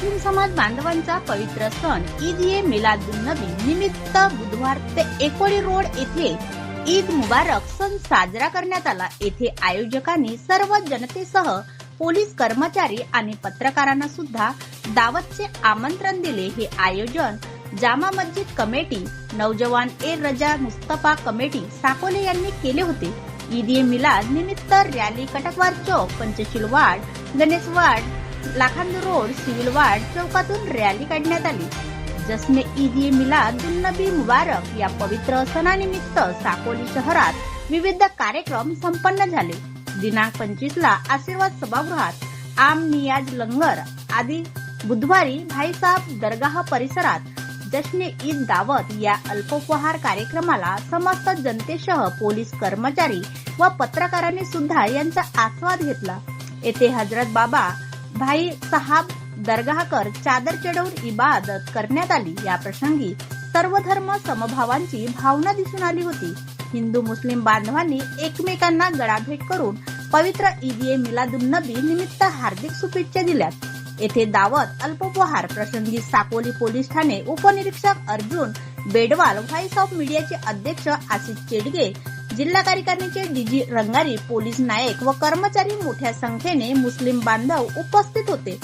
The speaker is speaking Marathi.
मुस्लिम समाज बांधवांचा पवित्र सण ईद-ए-मिलादुन्नबी निमित्त बुधवार ते एकोळी रोड येथे ईद मुबारक सण साजरा करण्यात आला। येथे आयोजकांनी सर्व जनतेसह पोलीस कर्मचारी आणि पत्रकारांना सुद्धा दावतचे आमंत्रण दिले। हे आयोजन जामा मस्जिद कमिटी, नौजवान ए रजा मुस्तफा कमिटी साकोले यांनी केले होते। ईद-ए-मिलाद निमित्त rally Katakwar Chowk, Panchsheel ward, Ganesh ward, Lakhandur road, civil ward चौकातून रॅली काढण्यात आली। जश्न ईद-ए-मिलादुन्नबी मुबारक या पवित्र सणानिमित्त साकोली शहरात विविध कार्यक्रम संपन्न झाले। दिनांक 25 ला आशीर्वाद सभागृहात आम नियाज लंगर आदी, बुधवारी भाईसाब दरगाह परिसरात जश्न ईद दावत या अल्पोपहार कार्यक्रमाला समस्त जनतेसह पोलीस कर्मचारी व पत्रकारांनी सुद्धा यांचा आस्वाद घेतला। येथे हजरत बाबा भाई साहब दरगाहकर चादर चढवून इबादत करण्यात आली। या प्रसंगी सर्व धर्म समभावांची भावना दिसून आली होती। हिंदू मुस्लिम बांधवांनी एकमेकांना गळाभेट करून पवित्र ईद-ए-मिलादुन्नबी निमित्त हार्दिक शुभेच्छा दिल्या। येथे दावत अल्पोपहार प्रसंगी साकोली पोलीस ठाणे उपनिरीक्षक अर्जुन बेडवाल, व्हॉइस ऑफ मीडियाचे अध्यक्ष आशिष चेडगे, जिल्हा कार्यकारिणीचे डीजी रंगारी, पोलीस नायक व कर्मचारी मोठ्या संख्येने मुस्लिम बांधव उपस्थित होते।